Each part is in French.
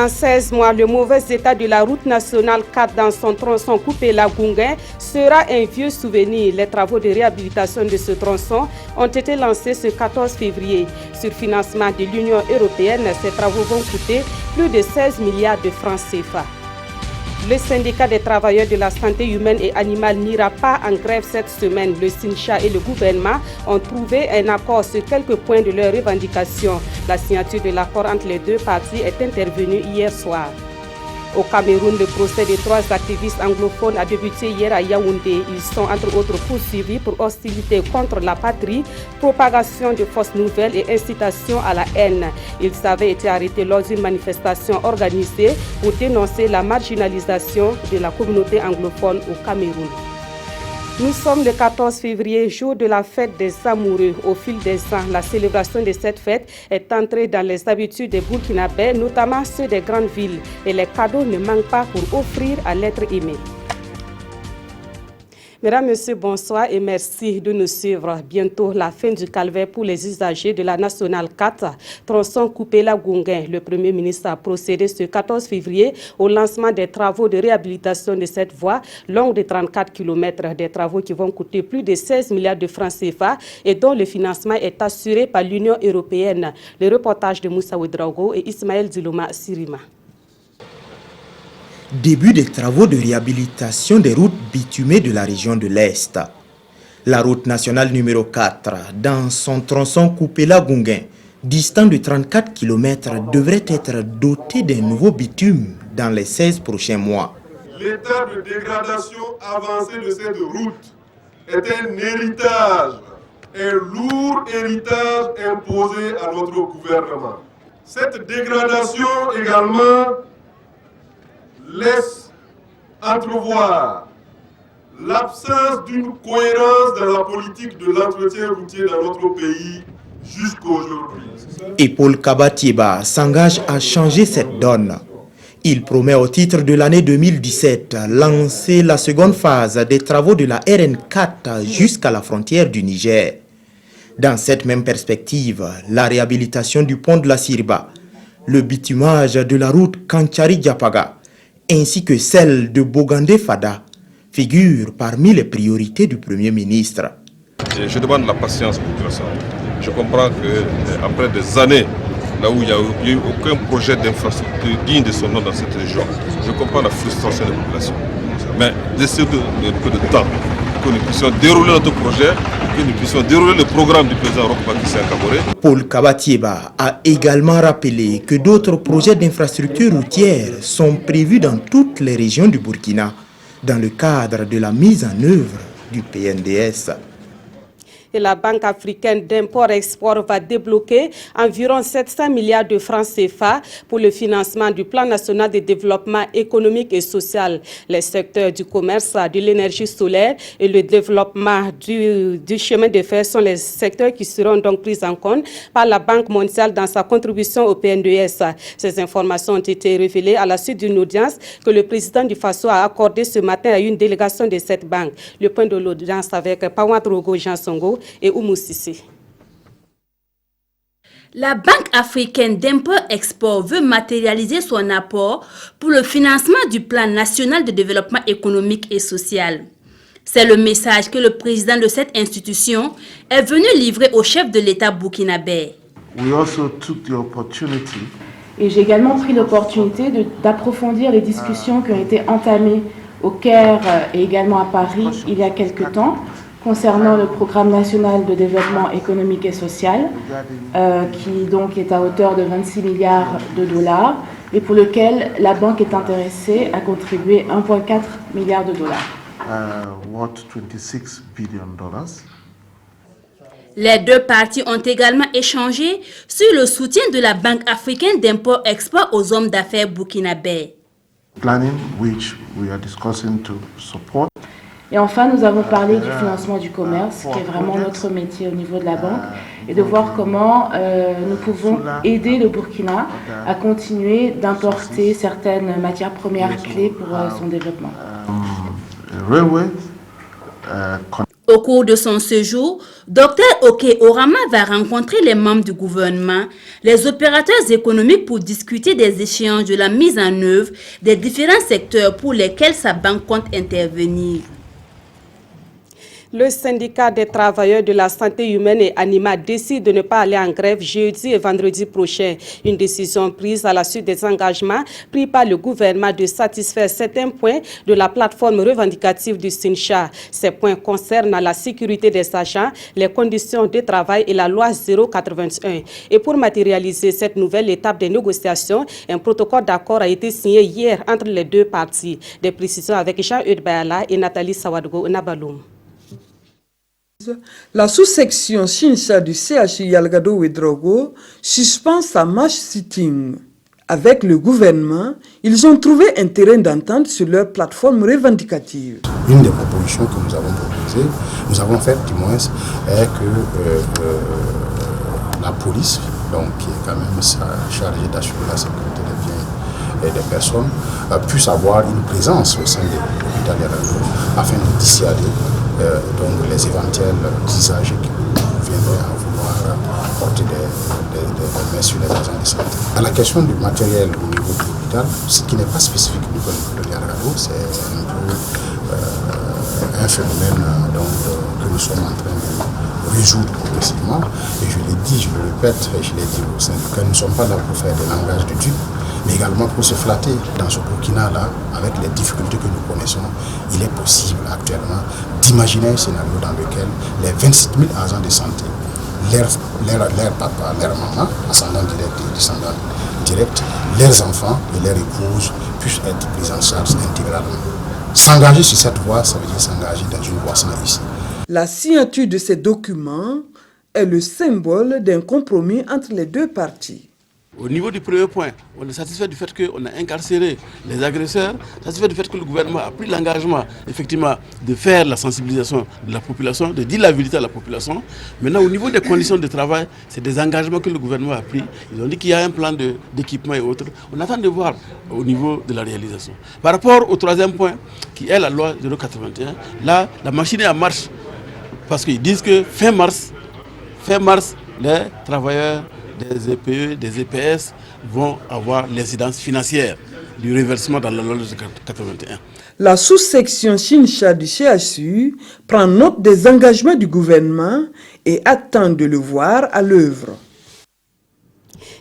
En 16 mois, le mauvais état de la route nationale 4 dans son tronçon Kupéla-Gounguin sera un vieux souvenir. Les travaux de réhabilitation de ce tronçon ont été lancés ce 14 février. Sur financement de l'Union européenne, ces travaux vont coûter plus de 16 milliards de francs CFA. Le syndicat des travailleurs de la santé humaine et animale n'ira pas en grève cette semaine. Le SYNCHA et le gouvernement ont trouvé un accord sur quelques points de leurs revendications. La signature de l'accord entre les deux parties est intervenue hier soir. Au Cameroun, le procès des 3 activistes anglophones a débuté hier à Yaoundé. Ils sont entre autres poursuivis pour hostilité contre la patrie, propagation de fausses nouvelles et incitation à la haine. Ils avaient été arrêtés lors d'une manifestation organisée pour dénoncer la marginalisation de la communauté anglophone au Cameroun. Nous sommes le 14 février, jour de la fête des amoureux. Au fil des ans, la célébration de cette fête est entrée dans les habitudes des Burkinabés, notamment ceux des grandes villes. Et les cadeaux ne manquent pas pour offrir à l'être aimé. Mesdames, Messieurs, bonsoir et merci de nous suivre. Bientôt la fin du calvaire pour les usagers de la Nationale 4, tronçon Kupéla-Gounguin. Le Premier ministre a procédé ce 14 février au lancement des travaux de réhabilitation de cette voie longue de 34 km. Des travaux qui vont coûter plus de 16 milliards de francs CFA et dont le financement est assuré par l'Union européenne. Le reportage de Moussa Ouedraogo et Ismaël Dilouma Sirima. Début des travaux de réhabilitation des routes bitumées de la région de l'Est. La route nationale numéro 4, dans son tronçon Kupéla-Gounguin, distant de 34 km, devrait être dotée d'un nouveau bitume dans les 16 prochains mois. L'état de dégradation avancée de cette route est un héritage, un lourd héritage imposé à notre gouvernement. Cette dégradation également laisse entrevoir l'absence d'une cohérence dans la politique de l'entretien routier dans notre pays jusqu'aujourd'hui. Et Paul Kabatieba s'engage à changer cette donne. Il promet au titre de l'année 2017 lancer la seconde phase des travaux de la RN4 jusqu'à la frontière du Niger. Dans cette même perspective, la réhabilitation du pont de la Sirba, le bitumage de la route Kanchari-Diapaga, ainsi que celle de Bogandé-Fada, figurent parmi les priorités du Premier ministre. Je demande la patience pour ça. Je comprends qu'après des années, là où il n'y a eu aucun projet d'infrastructure digne de son nom dans cette région, je comprends la frustration des populations. Mais laissez un peu de temps que nous puissions dérouler notre projet, que nous puissions dérouler le programme du président Roch Marc Kaboré. Paul Kabatieba a également rappelé que d'autres projets d'infrastructures routières sont prévus dans toutes les régions du Burkina, dans le cadre de la mise en œuvre du PNDS. Et la Banque africaine d'import-export va débloquer environ 700 milliards de francs CFA pour le financement du plan national de développement économique et social. Les secteurs du commerce, de l'énergie solaire et le développement du chemin de fer sont les secteurs qui seront donc pris en compte par la Banque mondiale dans sa contribution au PNDS. Ces informations ont été révélées à la suite d'une audience que le président du FASO a accordée ce matin à une délégation de cette banque. Le point de l'audience avec Pawat-Rogo Jean Songo et Oumou Sissé. La Banque africaine d'import-export veut matérialiser son apport pour le financement du plan national de développement économique et social. C'est le message que le président de cette institution est venu livrer au chef de l'État burkinabé. Et j'ai également pris l'opportunité d'approfondir les discussions qui ont été entamées au Caire et également à Paris il y a quelque temps, concernant le programme national de développement économique et social, qui donc est à hauteur de 26 milliards de dollars et pour lequel la banque est intéressée à contribuer 1,4 milliard de dollars. Les deux parties ont également échangé sur le soutien de la Banque africaine d'import-export aux hommes d'affaires burkinabés. Et enfin, nous avons parlé du financement du commerce, qui est vraiment notre métier au niveau de la banque, et de voir comment nous pouvons aider le Burkina à continuer d'importer certaines matières premières clés pour son développement. Au cours de son séjour, Dr Oke Orama va rencontrer les membres du gouvernement, les opérateurs économiques pour discuter des échéances de la mise en œuvre des différents secteurs pour lesquels sa banque compte intervenir. Le syndicat des travailleurs de la santé humaine et animale décide de ne pas aller en grève jeudi et vendredi prochain. Une décision prise à la suite des engagements pris par le gouvernement de satisfaire certains points de la plateforme revendicative du SYNCHA. Ces points concernent la sécurité des agents, les conditions de travail et la loi 081. Et pour matérialiser cette nouvelle étape des négociations, un protocole d'accord a été signé hier entre les deux parties. Des précisions avec Jean-Eudes Bayala et Nathalie Sawadgo Nabaloum. La sous-section SYNCHA du CHU Yalgado-Ouedraogo suspend sa marche sitting. Avec le gouvernement, ils ont trouvé un terrain d'entente sur leur plateforme revendicative. Une des propositions que nous avons proposées, nous avons fait du moins, est que la police, donc, qui est quand même chargée d'assurer la sécurité des biens et des personnes, puisse avoir une présence au sein de l'hôpital Yalgado afin de dissuader donc les éventuels usagers qui viendraient à vouloir porter des mains sur les agents de santé. À la question du matériel au niveau de l'hôpital, ce qui n'est pas spécifique au niveau de Yalgado, c'est un peu un phénomène que nous sommes en train de résoudre progressivement. Et je l'ai dit, je le répète, et je l'ai dit au syndicat, nous ne sommes pas là pour faire des langages de dupes, mais également pour se flatter dans ce Burkina-là, avec les difficultés que nous connaissons. Il est possible actuellement d'imaginer un scénario dans lequel les 27 000 agents de santé, leur papa, leur maman, ascendant direct et descendant direct, leurs enfants et leurs épouses puissent être pris en charge intégralement. S'engager sur cette voie, ça veut dire s'engager dans une voie sans issue. La signature de ces documents est le symbole d'un compromis entre les deux parties. Au niveau du premier point, on est satisfait du fait qu'on a incarcéré les agresseurs, satisfait du fait que le gouvernement a pris l'engagement effectivement de faire la sensibilisation de la population, de dire la vérité à la population. Maintenant, au niveau des conditions de travail, c'est des engagements que le gouvernement a pris. Ils ont dit qu'il y a un plan d'équipement et autres. On attend de voir au niveau de la réalisation. Par rapport au troisième point, qui est la loi 081, là, la machine est en marche. Parce qu'ils disent que fin mars, les travailleurs des EPE, des EPS vont avoir l'incidence financière du reversement dans la loi de 81. La sous-section SYNCHA du CHU prend note des engagements du gouvernement et attend de le voir à l'œuvre.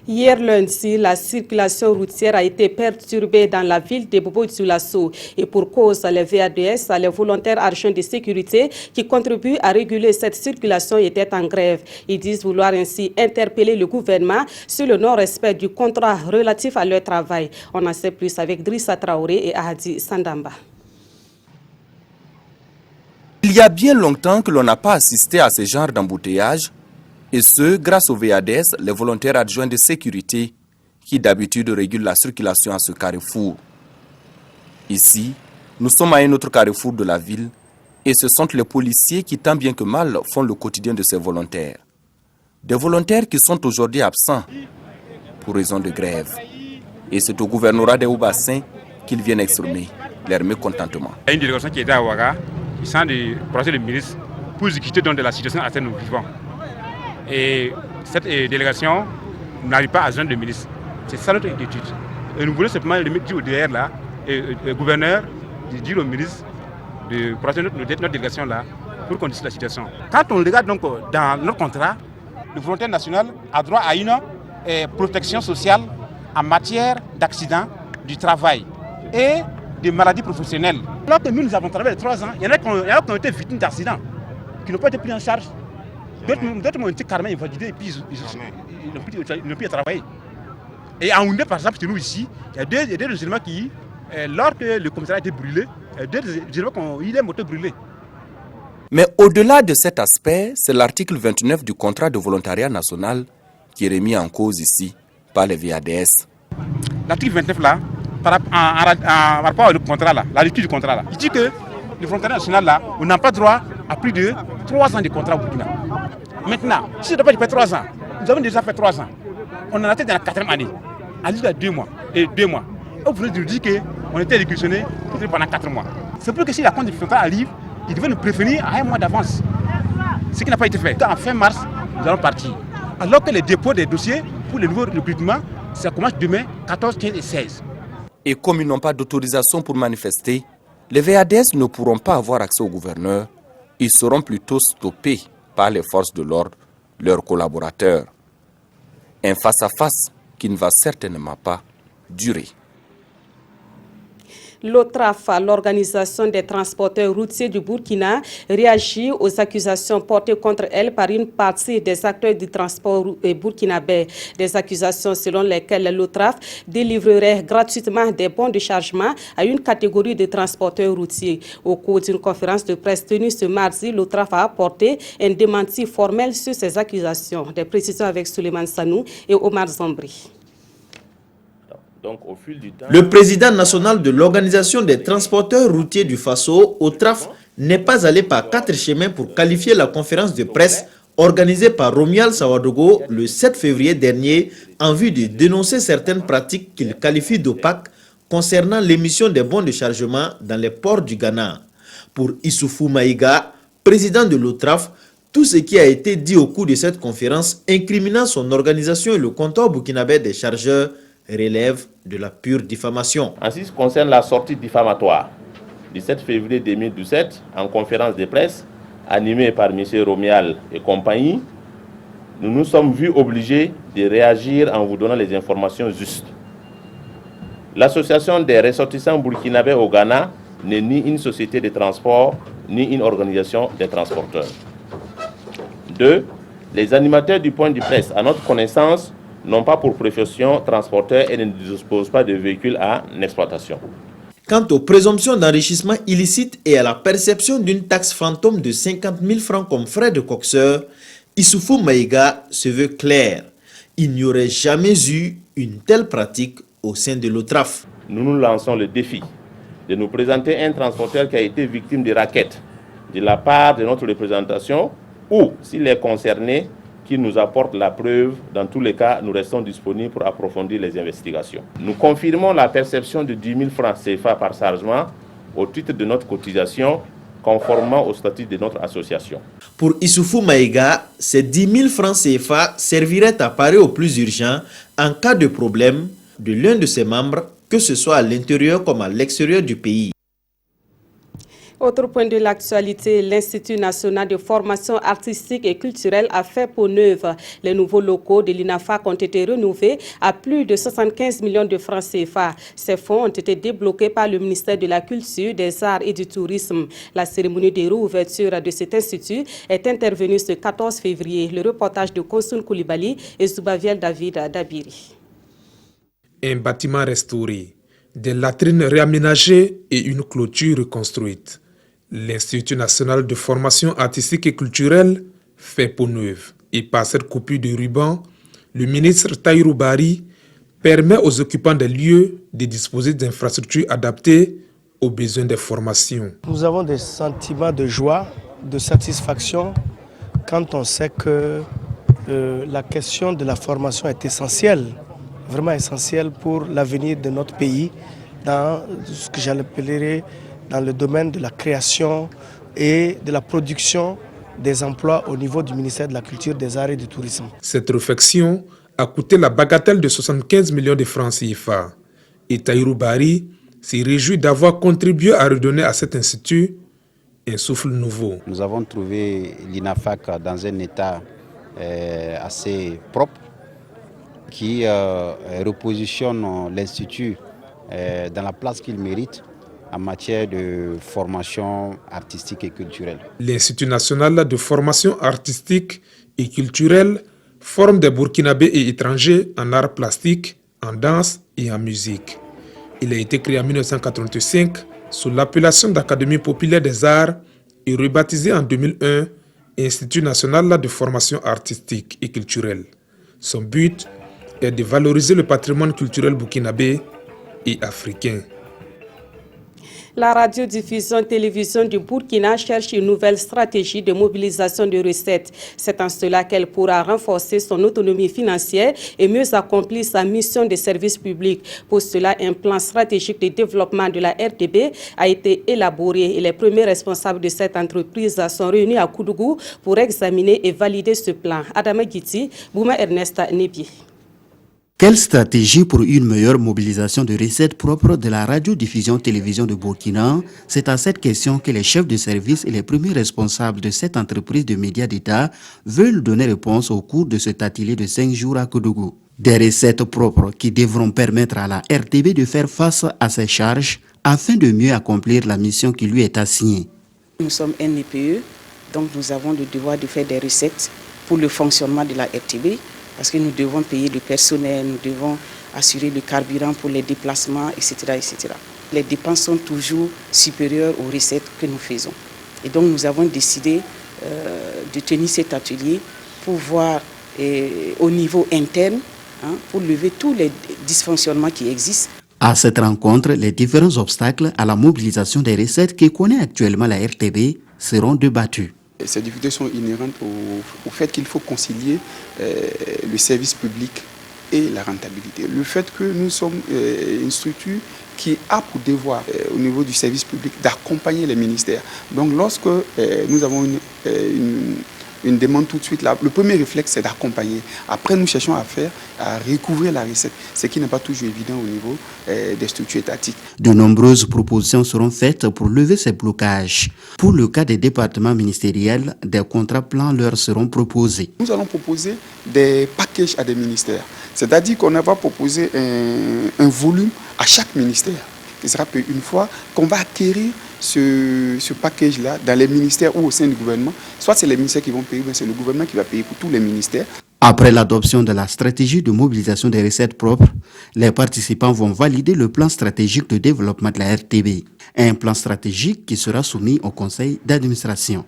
Hier lundi, la circulation routière a été perturbée dans la ville de Bobo-Dioulasso et pour cause, les VADS, les volontaires agents de sécurité qui contribuent à réguler cette circulation étaient en grève. Ils disent vouloir ainsi interpeller le gouvernement sur le non-respect du contrat relatif à leur travail. On en sait plus avec Drissa Traoré et Ahadi Sandamba. Il y a bien longtemps que l'on n'a pas assisté à ce genre d'embouteillage. Et ce, grâce aux VADS, les volontaires adjoints de sécurité, qui d'habitude régulent la circulation à ce carrefour. Ici, nous sommes à un autre carrefour de la ville, et ce sont les policiers qui, tant bien que mal, font le quotidien de ces volontaires. Des volontaires qui sont aujourd'hui absents pour raison de grève. Et c'est au gouvernorat des Hauts-Bassins qu'ils viennent exprimer leur mécontentement. Il y a une délégation qui était à Ouaga, qui sent du projet du ministre pour discuter donc de la situation à laquelle nous vivons. Et cette délégation n'arrive pas à joindre le ministre. C'est ça notre inquiétude. Et nous voulons simplement dire au DR là, le gouverneur, de dire au ministre de protéger notre délégation là pour qu'on discute la situation. Quand on regarde donc dans notre contrat, le volontaire national a droit à une protection sociale en matière d'accidents du travail et de maladies professionnelles. Alors que nous avons travaillé 3 ans, il y en a qui ont été victimes d'accidents, qui n'ont pas été pris en charge. D'autres ont été carrément invalidés et puis ils n'ont plus à travailler. Et à Oundé, par exemple, chez nous ici, il y a deux éléments qui, lorsque le commissariat a été brûlé, il est moto brûlé. Mais au-delà de cet aspect, c'est l'article 29 du contrat de volontariat national qui est remis en cause ici par les VADS. L'article 29 là, par rapport au contrat là, la lecture du contrat là, il dit que le volontariat national là, on n'a pas droit à plus de 3 ans de contrat au Burkina. Maintenant, si je ne dois pas faire 3 ans, nous avons déjà fait 3 ans. On en a été dans la 4e année, à l'issue de 2 mois. Et vous venez de nous dire qu'on était réquisitionné pendant 4 mois. C'est pour que si la compte du contrat arrive, il devait nous prévenir à un mois d'avance. Ce qui n'a pas été fait. En fin mars, nous allons partir. Alors que les dépôts des dossiers pour les nouveaux recrutements, ça commence demain, 14, 15 et 16. Et comme ils n'ont pas d'autorisation pour manifester, les VADS ne pourront pas avoir accès au gouverneur. Ils seront plutôt stoppés par les forces de l'ordre, leurs collaborateurs. Un face-à-face qui ne va certainement pas durer. L'OTRAF, l'organisation des transporteurs routiers du Burkina, réagit aux accusations portées contre elle par une partie des acteurs du transport burkinabé. Des accusations selon lesquelles l'OTRAF délivrerait gratuitement des bons de chargement à une catégorie de transporteurs routiers. Au cours d'une conférence de presse tenue ce mardi, l'OTRAF a apporté un démenti formel sur ces accusations. Des précisions avec Souleymane Sanou et Omar Zambri. Donc, au fil du temps, le président national de l'Organisation des transporteurs routiers du Faso, OTRAF, n'est pas allé par 4 chemins pour qualifier la conférence de presse organisée par Romuald Sawadogo le 7 février dernier en vue de dénoncer certaines pratiques qu'il qualifie d'opaques concernant l'émission des bons de chargement dans les ports du Ghana. Pour Issoufou Maïga, président de l'OTRAF, tout ce qui a été dit au cours de cette conférence incriminant son organisation et le comptoir burkinabé des chargeurs relève de la pure diffamation. En ce qui concerne la sortie diffamatoire du 7 février 2017 en conférence de presse animée par M. Romuald et compagnie, nous nous sommes vus obligés de réagir en vous donnant les informations justes. L'association des ressortissants burkinabés au Ghana n'est ni une société de transport ni une organisation des transporteurs. 2. Les animateurs du point de presse, à notre connaissance, n'ont pas pour profession transporteur et ne disposent pas de véhicules en exploitation. Quant aux présomptions d'enrichissement illicite et à la perception d'une taxe fantôme de 50 000 francs comme frais de coxeur, Issoufou Maïga se veut clair. Il n'y aurait jamais eu une telle pratique au sein de l'OTRAF. Nous nous lançons le défi de nous présenter un transporteur qui a été victime de raquettes de la part de notre représentation ou, s'il est concerné, qui nous apporte la preuve. Dans tous les cas, nous restons disponibles pour approfondir les investigations. Nous confirmons la perception de 10 000 francs CFA par chargement au titre de notre cotisation, conformément au statut de notre association. Pour Issoufou Maïga, ces 10 000 francs CFA serviraient à parer au plus urgent en cas de problème de l'un de ses membres, que ce soit à l'intérieur comme à l'extérieur du pays. Autre point de l'actualité, l'Institut national de formation artistique et culturelle a fait peau neuve. Les nouveaux locaux de l'INAFAC ont été rénovés à plus de 75 millions de francs CFA. Ces fonds ont été débloqués par le ministère de la Culture, des Arts et du Tourisme. La cérémonie de réouverture de cet institut est intervenue ce 14 février. Le reportage de Konsun Koulibaly et Zoubaviel David Dabiri. Un bâtiment restauré, des latrines réaménagées et une clôture reconstruite. L'Institut national de formation artistique et culturelle fait peau neuve. Et par cette coupure de ruban, le ministre Tahirou Bari permet aux occupants des lieux de disposer d'infrastructures adaptées aux besoins des formations. Nous avons des sentiments de joie, de satisfaction quand on sait que la question de la formation est essentielle, vraiment essentielle pour l'avenir de notre pays dans ce que j'appellerais dans le domaine de la création et de la production des emplois au niveau du ministère de la Culture, des Arts et du Tourisme. Cette réflexion a coûté la bagatelle de 75 millions de francs CFA. Et Tahirou Bari s'est réjoui d'avoir contribué à redonner à cet institut un souffle nouveau. Nous avons trouvé l'INAFAC dans un état assez propre qui repositionne l'institut dans la place qu'il mérite en matière de formation artistique et culturelle. L'Institut national de formation artistique et culturelle forme des Burkinabés et étrangers en arts plastiques, en danse et en musique. Il a été créé en 1985 sous l'appellation d'Académie populaire des arts et rebaptisé en 2001 Institut national de formation artistique et culturelle. Son but est de valoriser le patrimoine culturel burkinabé et africain. La radiodiffusion-télévision du Burkina cherche une nouvelle stratégie de mobilisation de recettes. C'est en cela qu'elle pourra renforcer son autonomie financière et mieux accomplir sa mission de service public. Pour cela, un plan stratégique de développement de la RTB a été élaboré et les premiers responsables de cette entreprise sont réunis à Koudougou pour examiner et valider ce plan. Adama Giti, Bouma Ernesta Nebi. Quelle stratégie pour une meilleure mobilisation de recettes propres de la radiodiffusion-télévision de Burkina? C'est à cette question que les chefs de service et les premiers responsables de cette entreprise de médias d'État veulent donner réponse au cours de cet atelier de 5 jours à Koudougou. Des recettes propres qui devront permettre à la RTB de faire face à ses charges afin de mieux accomplir la mission qui lui est assignée. Nous sommes un EPE, donc nous avons le devoir de faire des recettes pour le fonctionnement de la RTB. Parce que nous devons payer le personnel, nous devons assurer le carburant pour les déplacements, etc., etc. Les dépenses sont toujours supérieures aux recettes que nous faisons. Et donc nous avons décidé de tenir cet atelier pour voir au niveau interne, pour lever tous les dysfonctionnements qui existent. À cette rencontre, les différents obstacles à la mobilisation des recettes que connaît actuellement la RTB seront débattus. Ces difficultés sont inhérentes au fait qu'il faut concilier le service public et la rentabilité. Le fait que nous sommes une structure qui a pour devoir au niveau du service public d'accompagner les ministères. Donc lorsque nous avons une demande tout de suite, là, le premier réflexe c'est d'accompagner. Après nous cherchons à recouvrir la recette, ce qui n'est pas toujours évident au niveau des structures étatiques. De nombreuses propositions seront faites pour lever ces blocages. Pour le cas des départements ministériels, des contrats plans leur seront proposés. Nous allons proposer des packages à des ministères. C'est-à-dire qu'on va proposer un volume à chaque ministère, qui sera payé une fois, qu'on va acquérir ce package-là dans les ministères ou au sein du gouvernement. Soit c'est les ministères qui vont payer, ou c'est le gouvernement qui va payer pour tous les ministères. Après l'adoption de la stratégie de mobilisation des recettes propres, les participants vont valider le plan stratégique de développement de la RTB. Un plan stratégique qui sera soumis au conseil d'administration.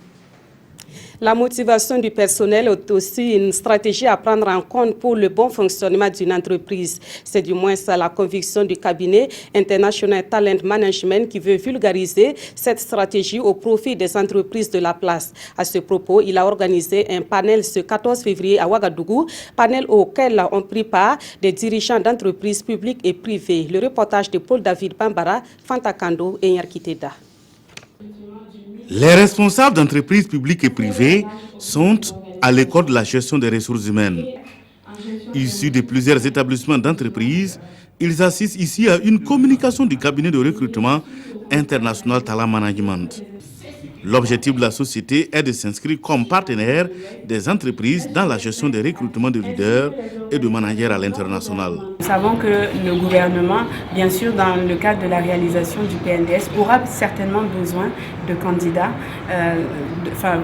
La motivation du personnel est aussi une stratégie à prendre en compte pour le bon fonctionnement d'une entreprise. C'est du moins ça la conviction du cabinet International Talent Management qui veut vulgariser cette stratégie au profit des entreprises de la place. À ce propos, il a organisé un panel ce 14 février à Ouagadougou, panel auquel ont pris part des dirigeants d'entreprises publiques et privées. Le reportage de Paul David Bambara, Fanta Kando et Nyarkiteda. Les responsables d'entreprises publiques et privées sont à l'école de la gestion des ressources humaines. Issus de plusieurs établissements d'entreprises, ils assistent ici à une communication du cabinet de recrutement International Talent Management. L'objectif de la société est de s'inscrire comme partenaire des entreprises dans la gestion des recrutements de leaders et de managers à l'international. Nous savons que le gouvernement, bien sûr, dans le cadre de la réalisation du PNDS, aura certainement besoin de candidats,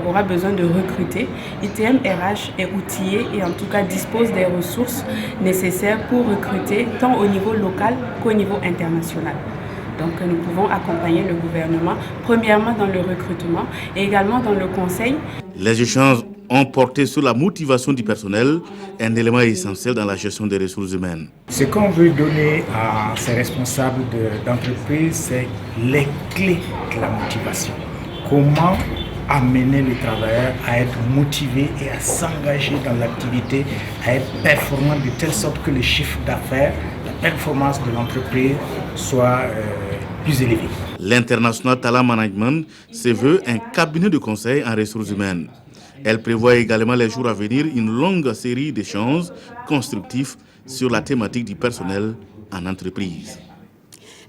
aura besoin de recruter. ITM RH est outillé et en tout cas dispose des ressources nécessaires pour recruter tant au niveau local qu'au niveau international. Donc nous pouvons accompagner le gouvernement, premièrement dans le recrutement et également dans le conseil. Les échanges ont porté sur la motivation du personnel, un élément essentiel dans la gestion des ressources humaines. Ce qu'on veut donner à ces responsables d'entreprise, c'est les clés de la motivation. Comment amener les travailleurs à être motivés et à s'engager dans l'activité, à être performants de telle sorte que le chiffre d'affaires, la performance de l'entreprise soit plus élevée. L'International Talent Management se veut un cabinet de conseil en ressources humaines. Elle prévoit également les jours à venir une longue série d'échanges constructifs sur la thématique du personnel en entreprise.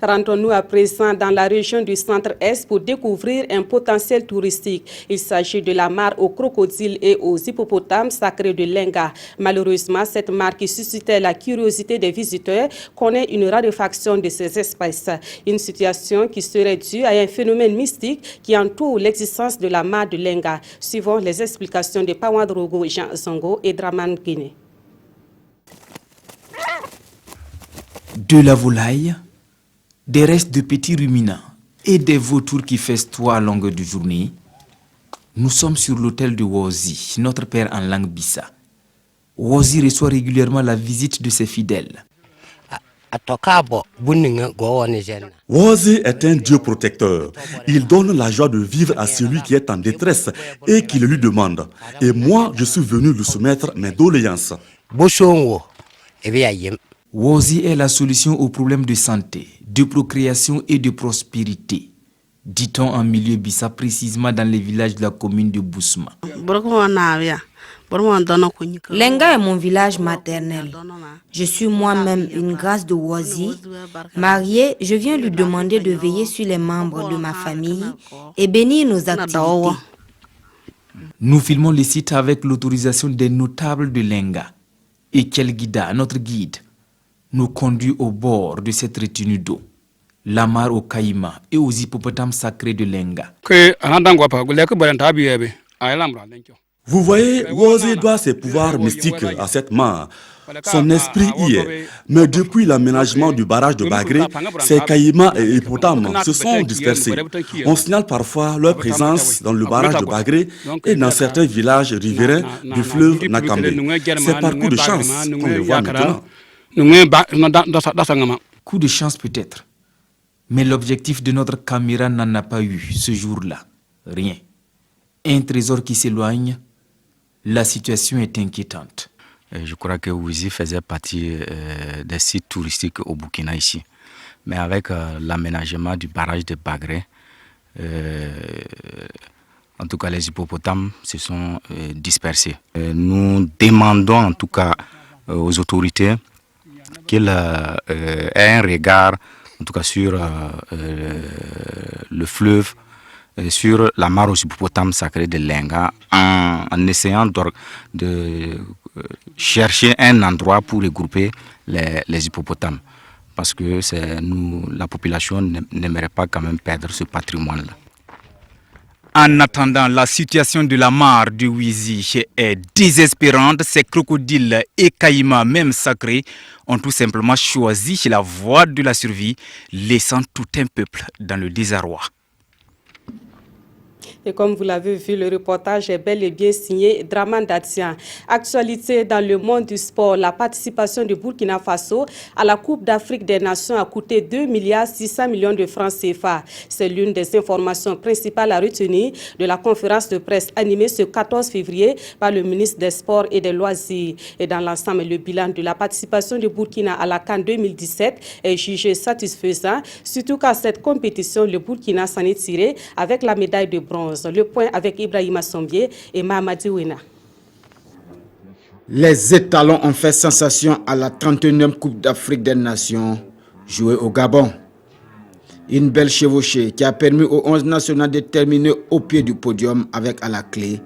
Rentrons-nous à présent dans la région du centre-est pour découvrir un potentiel touristique. Il s'agit de la mare aux crocodiles et aux hippopotames sacrés de Lenga. Malheureusement, cette mare qui suscitait la curiosité des visiteurs connaît une raréfaction de ces espèces. Une situation qui serait due à un phénomène mystique qui entoure l'existence de la mare de Lenga. Suivons les explications de Pawadrogo Jean Zongo et Draman Guinée. De la volaille, des restes de petits ruminants et des vautours qui festoient à longueur de journée, nous sommes sur l'hôtel de Wozi, notre père en langue bissa. Wozi reçoit régulièrement la visite de ses fidèles. Wozi est un dieu protecteur. Il donne la joie de vivre à celui qui est en détresse et qui le lui demande. Et moi, je suis venu lui soumettre mes doléances. Wozi est la solution aux problèmes de santé, de procréation et de prospérité. Dit-on en milieu Bissa, précisément dans les villages de la commune de Bousma. Lenga est mon village maternel. Je suis moi-même une grâce de Wozi. Mariée, je viens lui demander de veiller sur les membres de ma famille et bénir nos activités. Nous filmons les sites avec l'autorisation des notables de Lenga. Et Kelguida, notre guide, nous conduit au bord de cette retenue d'eau, la mare au Caïma et aux hippopotames sacrés de Lenga. Vous voyez, Wozi doit ses pouvoirs mystiques à cette mare. Son esprit y est. Mais depuis l'aménagement du barrage de Bagré, ces caïmans et hippopotames se sont dispersés. On signale parfois leur présence dans le barrage de Bagré et dans certains villages riverains du fleuve Nakambe. C'est par coup de chance qu'on le voit maintenant. Coup de chance peut-être. Mais l'objectif de notre caméra n'en a pas eu ce jour-là. Rien. Un trésor qui s'éloigne, la situation est inquiétante. Je crois que Wozi faisait partie des sites touristiques au Burkina ici. Mais avec l'aménagement du barrage de Bagré, en tout cas les hippopotames se sont dispersés. Nous demandons en tout cas aux autorités qu'il aient un regard en tout cas sur le fleuve, sur la mare aux hippopotames sacrés de Lenga, en essayant de chercher un endroit pour regrouper les hippopotames. Parce que la population n'aimerait pas quand même perdre ce patrimoine-là. En attendant, la situation de la mare du Wizi est désespérante. Ces crocodiles et caïmans, même sacrés, ont tout simplement choisi la voie de la survie, laissant tout un peuple dans le désarroi. Et comme vous l'avez vu, le reportage est bel et bien signé Draman Datian. Actualité dans le monde du sport, la participation du Burkina Faso à la Coupe d'Afrique des Nations a coûté 2,6 milliards de francs CFA. C'est l'une des informations principales à retenir de la conférence de presse animée ce 14 février par le ministre des Sports et des Loisirs. Et dans l'ensemble, le bilan de la participation du Burkina à la CAN 2017 est jugé satisfaisant, surtout qu'à cette compétition, le Burkina s'en est tiré avec la médaille de bronze. Le point avec Ibrahima Sombier et Mahamadi Ouena. Les étalons ont fait sensation à la 31e Coupe d'Afrique des Nations jouée au Gabon. Une belle chevauchée qui a permis aux 11 nationaux de terminer au pied du podium avec à la clé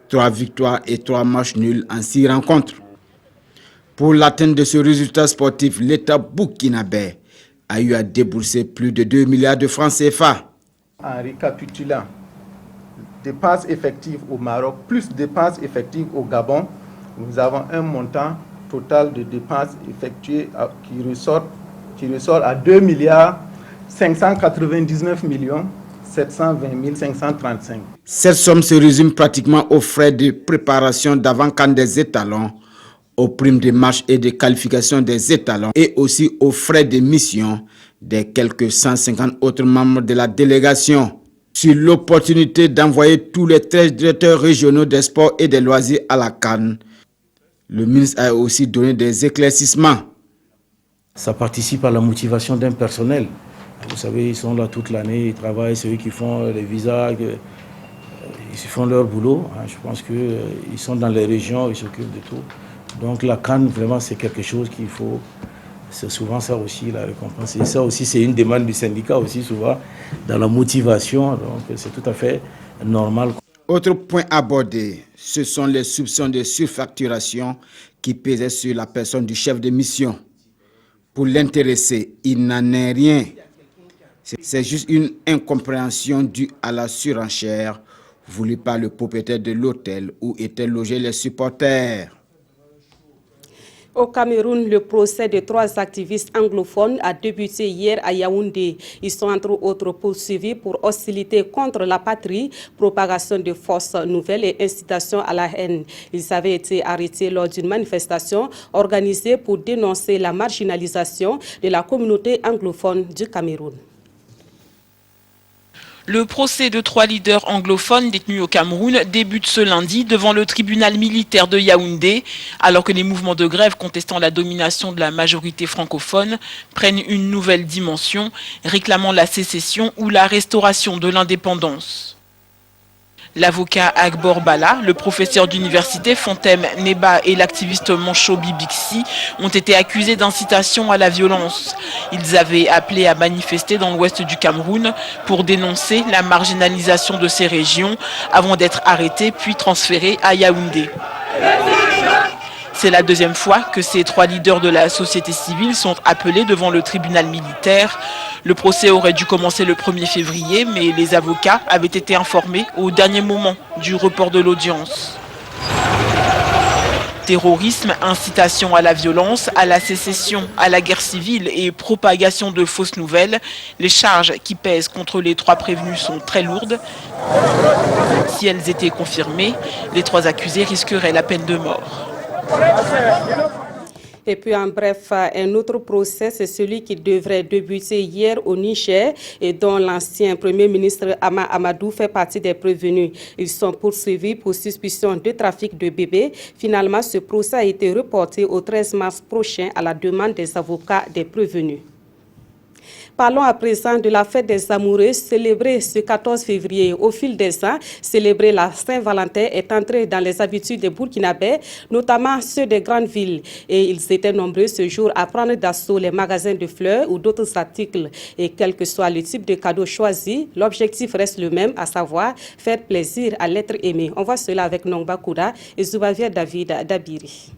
3 victoires et 3 matchs nuls en 6 rencontres. Pour l'atteinte de ce résultat sportif, l'État burkinabé a eu à débourser plus de 2 milliards de francs CFA. En récapitulant, dépenses effectives au Maroc plus dépenses effectives au Gabon, nous avons un montant total de dépenses effectuées qui ressort à 2 milliards 599 millions 720 535. Cette somme se résume pratiquement aux frais de préparation d'avant-CAN des étalons, aux primes de match et de qualification des étalons et aussi aux frais de mission des quelques 150 autres membres de la délégation. Sur l'opportunité d'envoyer tous les 13 directeurs régionaux des sports et des loisirs à la CAN, le ministre a aussi donné des éclaircissements. Ça participe à la motivation d'un personnel. Vous savez, ils sont là toute l'année, ils travaillent, c'est eux qui font les visas, ils font leur boulot. Je pense qu'ils sont dans les régions, ils s'occupent de tout. Donc la CAN, vraiment, c'est quelque chose qu'il faut... C'est souvent ça aussi, la récompense. Et ça aussi, c'est une demande du syndicat aussi, souvent, dans la motivation. Donc, c'est tout à fait normal. Autre point abordé, ce sont les soupçons de surfacturation qui pesaient sur la personne du chef de mission. Pour l'intéressé, il n'en est rien. C'est juste une incompréhension due à la surenchère voulue par le propriétaire de l'hôtel où étaient logés les supporters. Au Cameroun, le procès de 3 activistes anglophones a débuté hier à Yaoundé. Ils sont entre autres poursuivis pour hostilité contre la patrie, propagation de fausses nouvelles et incitation à la haine. Ils avaient été arrêtés lors d'une manifestation organisée pour dénoncer la marginalisation de la communauté anglophone du Cameroun. Le procès de 3 leaders anglophones détenus au Cameroun débute ce lundi devant le tribunal militaire de Yaoundé, alors que les mouvements de grève contestant la domination de la majorité francophone prennent une nouvelle dimension, réclamant la sécession ou la restauration de l'indépendance. L'avocat Agbor Bala, le professeur d'université Fontem Neba et l'activiste Mancho Bibixi ont été accusés d'incitation à la violence. Ils avaient appelé à manifester dans l'ouest du Cameroun pour dénoncer la marginalisation de ces régions avant d'être arrêtés puis transférés à Yaoundé. C'est la deuxième fois que ces 3 leaders de la société civile sont appelés devant le tribunal militaire. Le procès aurait dû commencer le 1er février, mais les avocats avaient été informés au dernier moment du report de l'audience. Terrorisme, incitation à la violence, à la sécession, à la guerre civile et propagation de fausses nouvelles. Les charges qui pèsent contre les 3 prévenus sont très lourdes. Si elles étaient confirmées, les 3 accusés risqueraient la peine de mort. Et puis en bref, un autre procès, c'est celui qui devrait débuter hier au Niger et dont l'ancien Premier ministre Ama Amadou fait partie des prévenus. Ils sont poursuivis pour suspicion de trafic de bébés. Finalement, ce procès a été reporté au 13 mars prochain à la demande des avocats des prévenus. Parlons à présent de la fête des amoureux célébrée ce 14 février. Au fil des ans, célébrer la Saint-Valentin est entré dans les habitudes des Burkinabés, notamment ceux des grandes villes. Et ils étaient nombreux ce jour à prendre d'assaut les magasins de fleurs ou d'autres articles. Et quel que soit le type de cadeau choisi, l'objectif reste le même, à savoir faire plaisir à l'être aimé. On voit cela avec Nongba Kouda et Zubavia David Dabiri.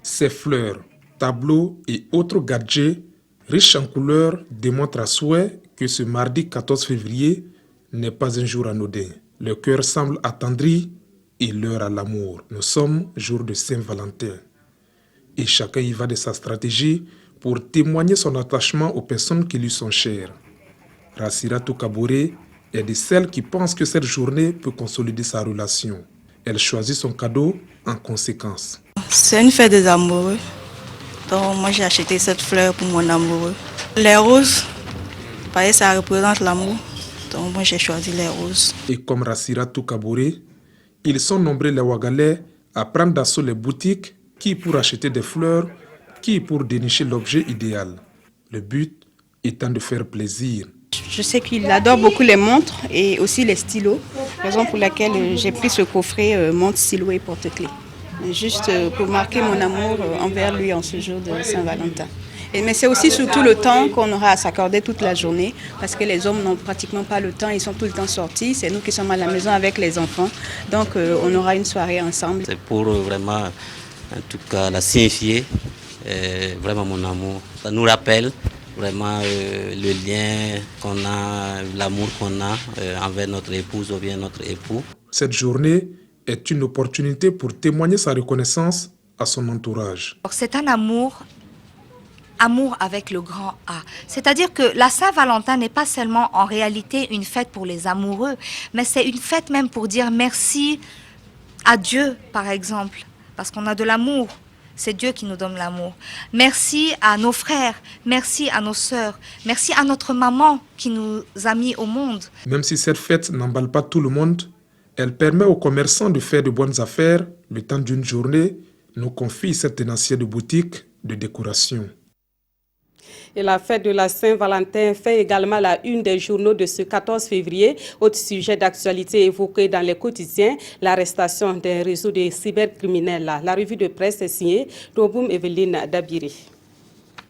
Ces fleurs, tableaux et autres gadgets riche en couleurs, démontre à souhait que ce mardi 14 février n'est pas un jour anodin. Le cœur semble attendri et l'heure à l'amour. Nous sommes jour de Saint-Valentin. Et chacun y va de sa stratégie pour témoigner son attachement aux personnes qui lui sont chères. Rassiratou Kaboré est de celles qui pensent que cette journée peut consolider sa relation. Elle choisit son cadeau en conséquence. C'est une fête des amoureux. Donc moi j'ai acheté cette fleur pour mon amoureux. Les roses, parce que ça représente l'amour. Donc moi j'ai choisi les roses. Et comme Rassiratou Kaboré, ils sont nombreux les Ouagalais à prendre d'assaut les boutiques, qui pour acheter des fleurs, qui pour dénicher l'objet idéal. Le but étant de faire plaisir. Je sais qu'il adore beaucoup les montres et aussi les stylos, raison pour laquelle j'ai pris ce coffret montre, stylo et porte-clés. Juste pour marquer mon amour envers lui en ce jour de Saint-Valentin. Mais c'est aussi surtout le temps qu'on aura à s'accorder toute la journée, parce que les hommes n'ont pratiquement pas le temps, ils sont tout le temps sortis, c'est nous qui sommes à la maison avec les enfants, donc on aura une soirée ensemble. C'est pour vraiment, en tout cas, la signifier, vraiment mon amour. Ça nous rappelle vraiment le lien qu'on a, l'amour qu'on a envers notre épouse ou bien notre époux. Cette journée est une opportunité pour témoigner sa reconnaissance à son entourage. C'est un amour avec le grand A. C'est-à-dire que la Saint-Valentin n'est pas seulement en réalité une fête pour les amoureux, mais c'est une fête même pour dire merci à Dieu, par exemple, parce qu'on a de l'amour. C'est Dieu qui nous donne l'amour. Merci à nos frères, merci à nos sœurs, merci à notre maman qui nous a mis au monde. Même si cette fête n'emballe pas tout le monde, elle permet aux commerçants de faire de bonnes affaires le temps d'une journée, nous confie cette tenancière de boutique de décoration. Et la fête de la Saint-Valentin fait également la une des journaux de ce 14 février. Autre sujet d'actualité évoqué dans les quotidiens, l'arrestation d'un réseau de cybercriminels. La revue de presse est signée d'Oboum Evelyne Dabiri.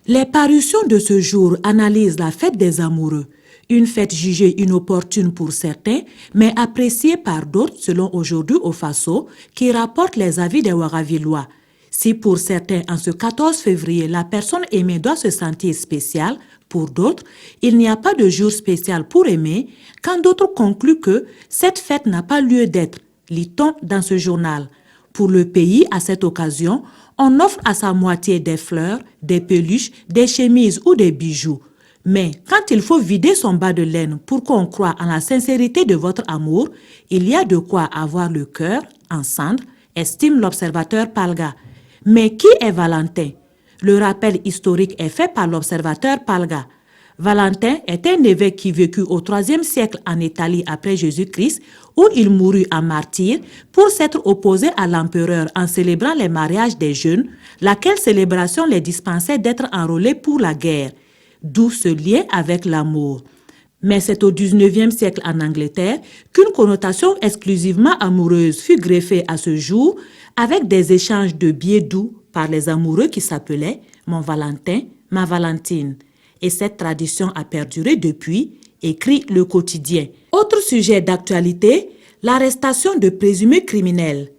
Les parutions de ce jour analysent la fête des amoureux. Une fête jugée inopportune pour certains, mais appréciée par d'autres, selon Aujourd'hui au Faso, qui rapporte les avis des Ouagavillois. Si pour certains, en ce 14 février, la personne aimée doit se sentir spéciale, pour d'autres, il n'y a pas de jour spécial pour aimer, quand d'autres concluent que cette fête n'a pas lieu d'être, lit-on dans ce journal. Pour le pays, à cette occasion, on offre à sa moitié des fleurs, des peluches, des chemises ou des bijoux. Mais quand il faut vider son bas de laine pour qu'on croie en la sincérité de votre amour, il y a de quoi avoir le cœur en cendres, estime l'observateur Palga. Mais qui est Valentin? Le rappel historique est fait par l'observateur Palga. Valentin est un évêque qui vécut au IIIe siècle en Italie après Jésus-Christ, où il mourut en martyr pour s'être opposé à l'empereur en célébrant les mariages des jeunes, laquelle célébration les dispensait d'être enrôlés pour la guerre. D'où ce lien avec l'amour. Mais c'est au XIXe siècle en Angleterre qu'une connotation exclusivement amoureuse fut greffée à ce jour avec des échanges de billets doux par les amoureux qui s'appelaient « Mon Valentin, ma Valentine ». Et cette tradition a perduré depuis, écrit Le Quotidien. Autre sujet d'actualité, l'arrestation de présumés criminels.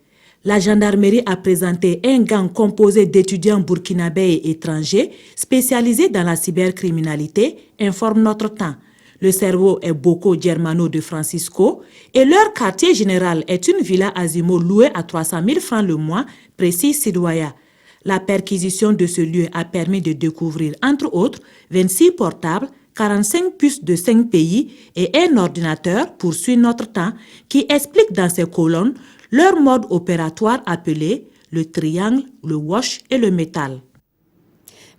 La gendarmerie a présenté un gang composé d'étudiants burkinabés et étrangers spécialisés dans la cybercriminalité, informe Notre Temps. Le cerveau est Boko Germano de Francisco et leur quartier général est une villa Asimo louée à 300 000 francs le mois, précise Sidouaya. La perquisition de ce lieu a permis de découvrir, entre autres, 26 portables, 45 puces de 5 pays et un ordinateur, poursuit Notre Temps, qui explique dans ses colonnes leur mode opératoire appelé le triangle, le wash et le métal.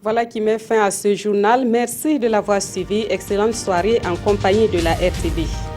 Voilà qui met fin à ce journal. Merci de l'avoir suivi. Excellente soirée en compagnie de la RTB.